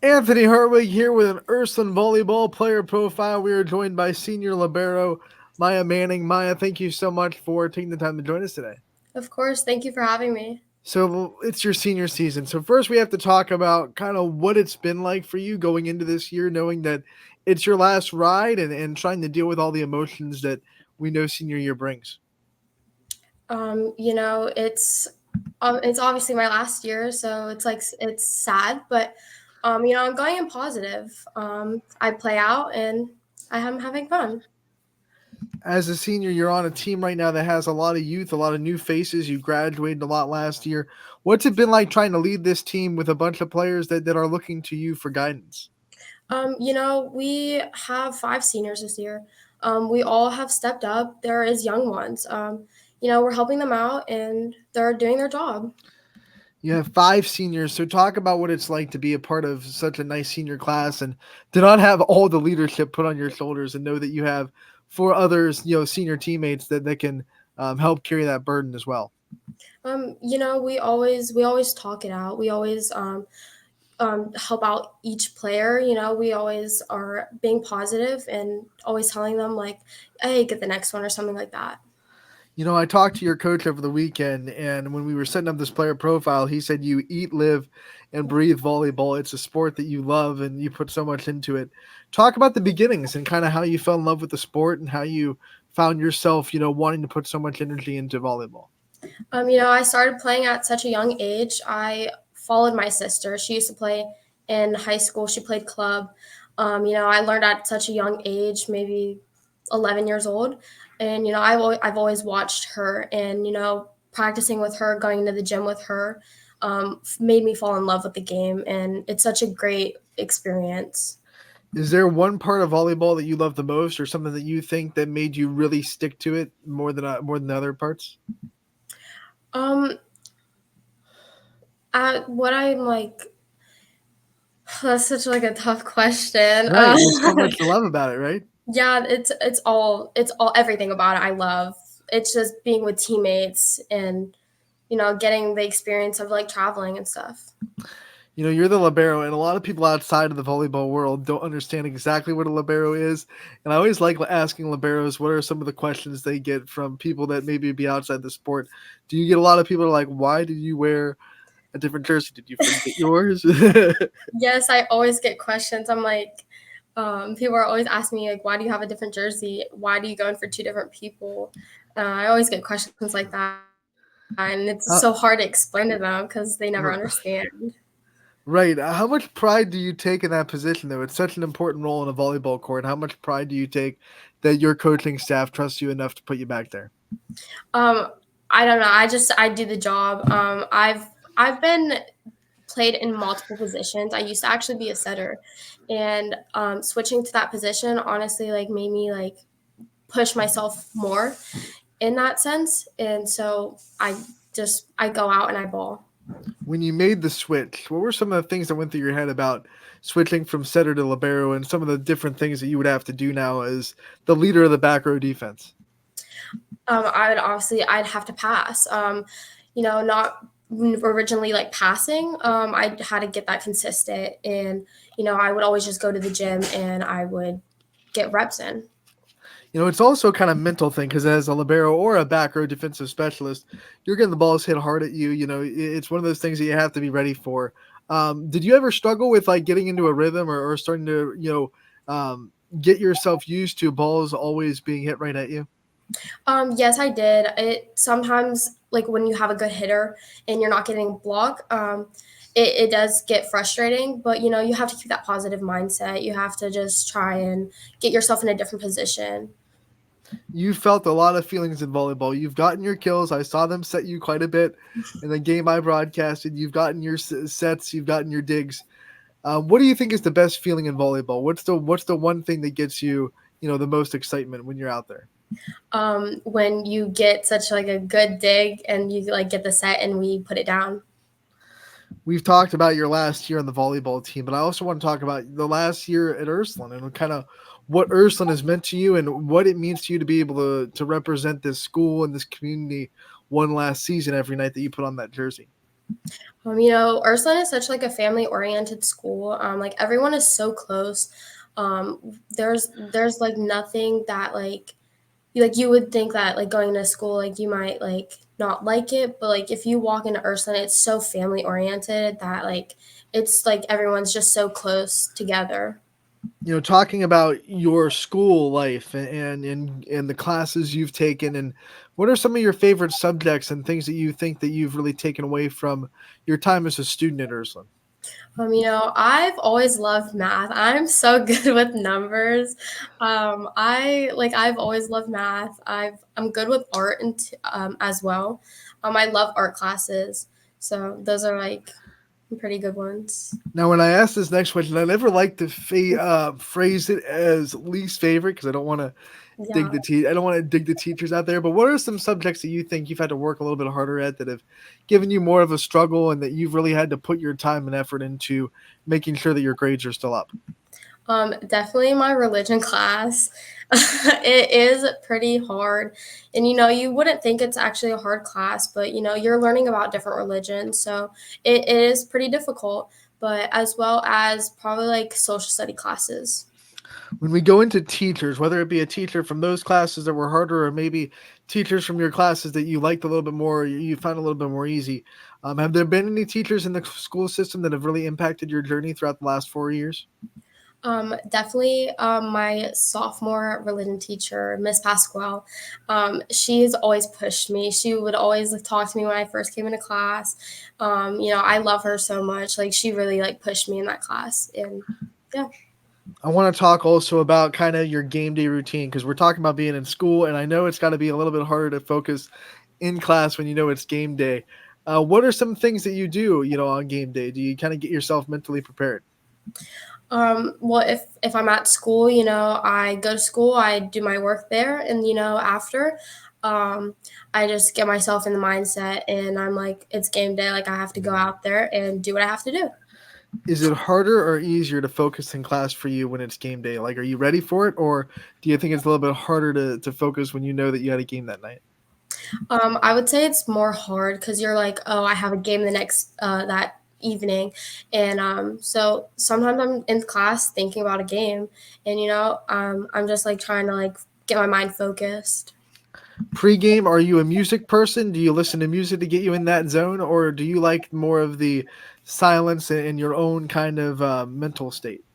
Anthony Hartwig here with an Ursuline Volleyball player profile. We are joined by senior libero Maya Manning. Maya, thank you so much for taking the time to join us today. Of course, thank you for having me. So it's your senior season. So first we have to talk about kind of what it's been like for you going into this year, knowing that it's your last ride and trying to deal with all the emotions that we know senior year brings. You know, it's obviously my last year, so it's sad, but I'm going in positive. I play out and I'm having fun. As a senior, you're on a team right now that has a lot of youth, a lot of new faces. You graduated a lot last year. What's it been like trying to lead this team with a bunch of players that are looking to you for guidance? We have 5 seniors this year. We all have stepped up. There is young ones. We're helping them out and they're doing their job. You have 5 seniors, so talk about what it's like to be a part of such a nice senior class and to not have all the leadership put on your shoulders and know that you have 4 others, senior teammates that can help carry that burden as well. We always talk it out. We always help out each player. We always are being positive and always telling them like, "Hey, get the next one" or something like that. I talked to your coach over the weekend, and when we were setting up this player profile, he said you eat, live, and breathe volleyball. It's a sport that you love, and you put so much into it. Talk about the beginnings and kind of how you fell in love with the sport and how you found yourself, wanting to put so much energy into volleyball. I started playing at such a young age. I followed my sister. She used to play in high school. She played club. I learned at such a young age, maybe 11 years old, and I've always watched her, and practicing with her, going to the gym with her, made me fall in love with the game, and it's such a great experience. Is there one part of volleyball that you love the most, or something that you think that made you really stick to it more than the other parts? Um, what I'm like, that's such like a tough question. Right, there's so much to love about it, right? Yeah, it's all everything about it I love. It's just being with teammates and getting the experience of like traveling and stuff. You're the libero, and a lot of people outside of the volleyball world don't understand exactly what a libero is. And I always like asking liberos what are some of the questions they get from people that maybe be outside the sport. Do you get a lot of people like, why did you wear a different jersey? Did you forget yours? Yes, I always get questions. I'm like, people are always asking me like, why do you have a different jersey? Why do you go in for two different people? I always get questions like that, and it's so hard to uh, explain to them because they never understand. right. How much pride do you take in that position, though? It's such an important role in a volleyball court. How much pride do you take that your coaching staff trusts you enough to put you back there? Um, I don't know. I do the job. I've been played in multiple positions. I used to actually be a setter, and switching to that position honestly like made me like push myself more in that sense. And so I go out and I ball. When you made the switch, what were some of the things that went through your head about switching from setter to libero and some of the different things that you would have to do now as the leader of the back row defense? I'd have to pass. Not originally like passing. I had to get that consistent, and I would always just go to the gym and I would get reps in. It's also kind of mental thing because as a libero or a back row defensive specialist, you're getting the balls hit hard at you. It's one of those things that you have to be ready for. Did you ever struggle with like getting into a rhythm or starting to, get yourself used to balls always being hit right at you? Yes, I did. It sometimes like when you have a good hitter and you're not getting block, it does get frustrating. But you have to keep that positive mindset. You have to just try and get yourself in a different position. You felt a lot of feelings in volleyball. You've gotten your kills. I saw them set you quite a bit in the game I broadcasted. You've gotten your sets. You've gotten your digs. What do you think is the best feeling in volleyball? What's the one thing that gets you, the most excitement when you're out there? When you get such like a good dig and you like get the set and we put it down. We've talked about your last year on the volleyball team, but I also want to talk about the last year at Ursuline and kind of what Ursuline has meant to you and what it means to you to be able to represent this school and this community one last season every night that you put on that jersey. Ursuline is such like a family oriented school. Like everyone is so close. There's like nothing that you would think that like going to school like you might like not like it, but like if you walk into Ursuline, it's so family oriented that like it's like everyone's just so close together. Talking about your school life and the classes you've taken, and what are some of your favorite subjects and things that you think that you've really taken away from your time as a student at Ursuline? I've always loved math. I'm so good with numbers. I've always loved math. I'm good with art and as well. I love art classes. So those are like pretty good ones. Now, when I ask this next question, I never like to phrase it as least favorite because I don't want to Yeah. I don't want to dig the teachers out there. But what are some subjects that you think you've had to work a little bit harder at that have given you more of a struggle and that you've really had to put your time and effort into making sure that your grades are still up? Definitely my religion class. It is pretty hard. And you wouldn't think it's actually a hard class, but you're learning about different religions. So it is pretty difficult, but as well as probably like social study classes. When we go into teachers, whether it be a teacher from those classes that were harder or maybe teachers from your classes that you liked a little bit more, you found a little bit more easy, have there been any teachers in the school system that have really impacted your journey throughout the last 4 years? Definitely my sophomore religion teacher, Miss Pasquale. She's always pushed me. She would always like, talk to me when I first came into class. I love her so much. Like she really like pushed me in that class. And yeah. I want to talk also about kind of your game day routine because we're talking about being in school, and I know it's got to be a little bit harder to focus in class when you know it's game day. What are some things that you do, on game day? Do you kind of get yourself mentally prepared? Well, if I'm at school, I go to school, I do my work there, and after, um, I just get myself in the mindset, and I'm like, it's game day, like I have to go out there and do what I have to do. Is it harder or easier to focus in class for you when it's game day? Like, are you ready for it, or do you think it's a little bit harder to focus when you know that you had a game that night? I would say it's more hard because you're like, oh, I have a game the next that evening, and so sometimes I'm in class thinking about a game, and I'm just like trying to like get my mind focused. Pre-game, are you a music person? Do you listen to music to get you in that zone, or do you like more of the silence and your own kind of mental state?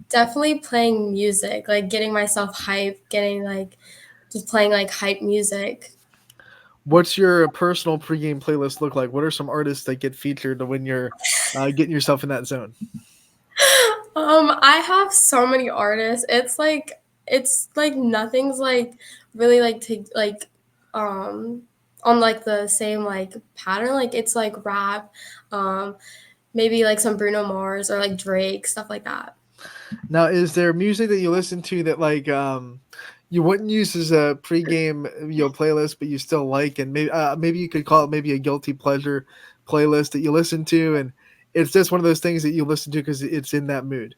Definitely playing music, like getting myself hyped, getting like just playing like hype music. What's your personal pregame playlist look like? What are some artists that get featured when you're getting yourself in that zone? I have so many artists. It's like nothing's like really like to like um on like the same like pattern. Like it's like rap, um, maybe like some Bruno Mars or like Drake, stuff like that. Now, is there music that you listen to that you wouldn't use as a pregame playlist, but you still like, and maybe you could call it maybe a guilty pleasure playlist that you listen to, and it's just one of those things that you listen to because it's in that mood.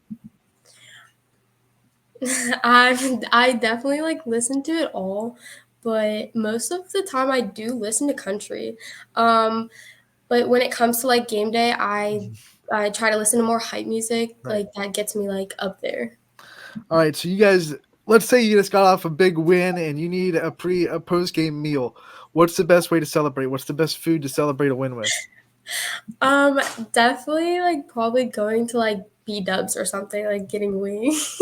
I definitely like listen to it all, but most of the time I do listen to country. Um, but when it comes to like game day, I Mhm. I try to listen to more hype music, Right. like that gets me like up there. All right. So you guys, let's say you just got off a big win and you need a post game meal. What's the best way to celebrate? What's the best food to celebrate a win with? Um, Definitely like probably going to like B Dubs or something, like getting wings.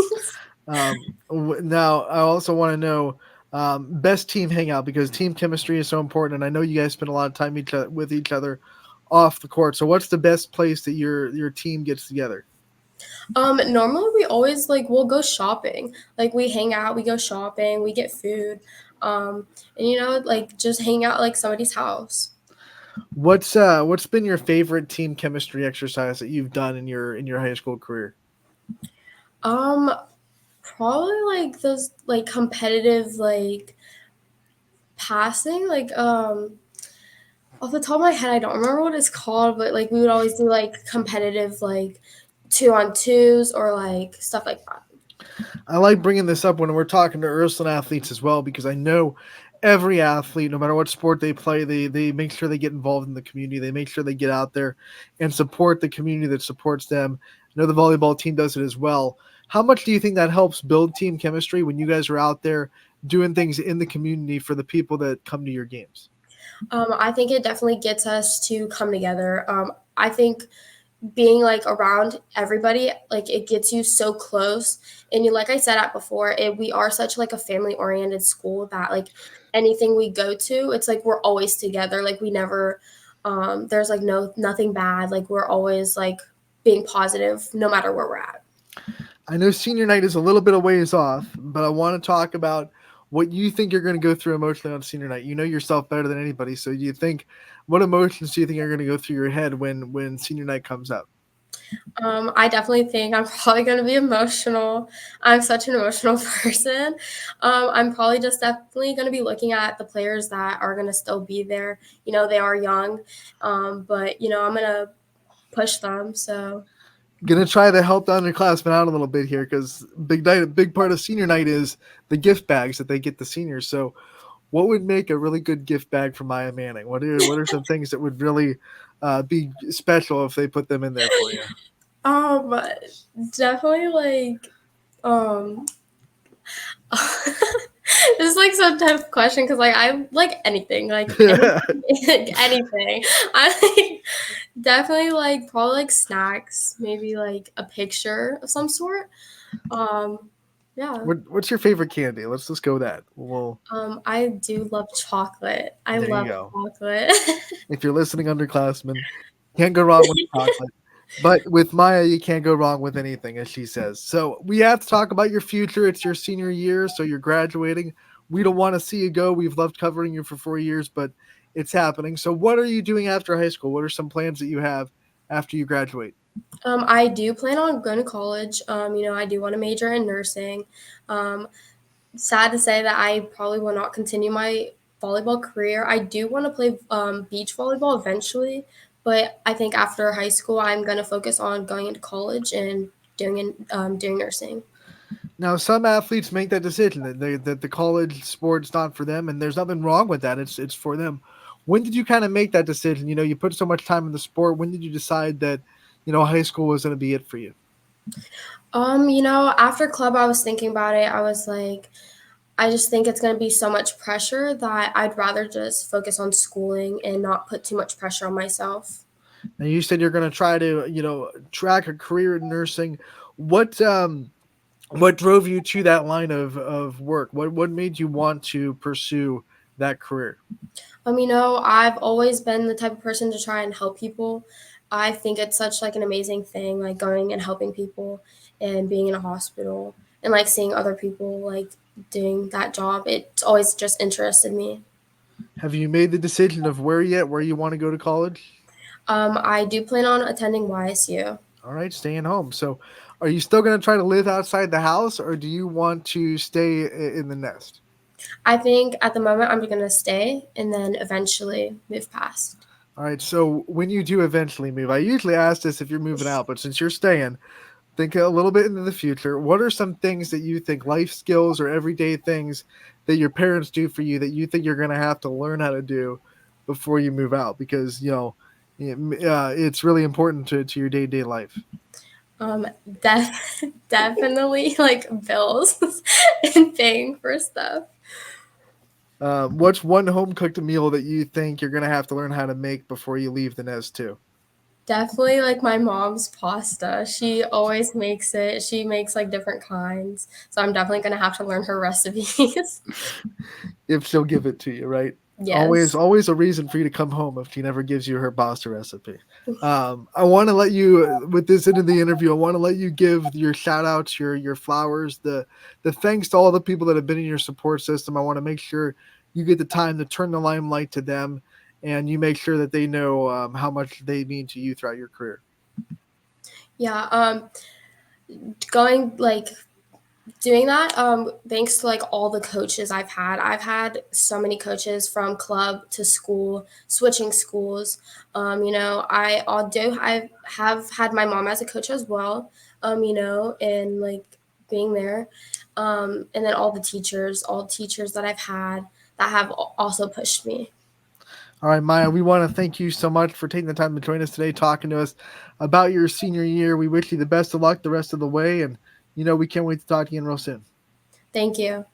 Now, I also want to know best team hangout because team chemistry is so important, and I know you guys spend a lot of time with each other off the court. So, what's the best place that your team gets together? Normally we always like we'll go shopping. Like we hang out, we go shopping, we get food. And like just hang out at, like somebody's house. What's been your favorite team chemistry exercise that you've done in your high school career? Um, Probably like those like competitive like passing, like off the top of my head I don't remember what it's called, but like we would always do like competitive like two on twos or like stuff like that. I like bringing this up when we're talking to Ursuline athletes as well because I know every athlete, no matter what sport they play, they make sure they get involved in the community. They make sure they get out there and support the community that supports them. I know the volleyball team does it as well. How much do you think that helps build team chemistry when you guys are out there doing things in the community for the people that come to your games? I think it definitely gets us to come together. I think being like around everybody, like it gets you so close. And you, like I said at before, we are such like a family oriented school that like anything we go to, it's like we're always together. Like we never, there's like nothing bad. Like we're always like being positive no matter where we're at. I know senior night is a little bit of ways off, but I want to talk about what you think you're going to go through emotionally on senior night. You know yourself better than anybody, so you think what emotions do you think are going to go through your head when senior night comes up? I definitely think I'm probably going to be emotional. I'm such an emotional person. I'm probably just definitely going to be looking at the players that are going to still be there. You know, they are young, but you know, I'm going to push them. So, Gonna try to help the underclassmen out a little bit here because big part of senior night is the gift bags that they get the seniors. So, what would make a really good gift bag for Maya Manning? What are some things that would really be special if they put them in there for you? um, definitely like, um, this is like some tough question because like I like anything, anything. I like, definitely like probably like snacks, maybe like a picture of some sort. Um, yeah. What's your favorite candy? Let's just go that. Well, I do love chocolate. I there you love go. chocolate. If you're listening, underclassmen, can't go wrong with chocolate. But with Maya, you can't go wrong with anything, as she says. So we have to talk about your future. It's your senior year, so you're graduating. We don't want to see you go. We've loved covering you for 4 years, but it's happening. So what are you doing after high school? What are some plans that you have after you graduate? I do plan on going to college. You know, I do want to major in nursing. Um, Sad to say that I probably will not continue my volleyball career. I do want to play beach volleyball eventually, but I think after high school, I'm going to focus on going into college and doing nursing. Now, some athletes make that decision that the college sport's not for them, and there's nothing wrong with that. It's for them. When did you kind of make that decision? You know, you put so much time in the sport. When did you decide that, high school was going to be it for you? You know, after club, I was thinking about it. I was like, I just think it's going to be so much pressure that I'd rather just focus on schooling and not put too much pressure on myself. And you said you're going to try to, track a career in nursing. What what drove you to that line of work? What made you want to pursue that career? You know, I've always been the type of person to try and help people. I think it's such like an amazing thing, like going and helping people and being in a hospital and like seeing other people like doing that job. It's always just interested me. Have you made the decision of where you want to go to college? I do plan on attending YSU. All right, staying home. So, are you still going to try to live outside the house, or do you want to stay in the nest? I think at the moment I'm gonna stay and then eventually move past. All right. So, when you do eventually move, I usually ask this if you're moving out, but since you're staying, think a little bit into the future. What are some things that you think life skills or everyday things that your parents do for you that you think you're going to have to learn how to do before you move out? Because it's really important to your day to day life. Um, Definitely like bills and paying for stuff. What's one home cooked meal that you think you're going to have to learn how to make before you leave the nest too? Definitely like my mom's pasta. She always makes it. She makes like different kinds. So I'm definitely gonna have to learn her recipes. If she'll give it to you, right? Always, Yes. always a reason for you to come home if she never gives you her pasta recipe. I want to let you, with this end of the interview, I want to let you give your shout outs, your flowers, the thanks to all the people that have been in your support system. I want to make sure you get the time to turn the limelight to them, and you make sure that they know how much they mean to you throughout your career. Yeah. Going like doing that thanks to like all the coaches I've had so many coaches from club to school switching schools. You know, I have had my mom as a coach as well. You know, and like being there, and then all the teachers that I've had, that have also pushed me. All right, Maya, we want to thank you so much for taking the time to join us today, talking to us about your senior year. We wish you the best of luck the rest of the way, and we can't wait to talk to you again real soon. Thank you.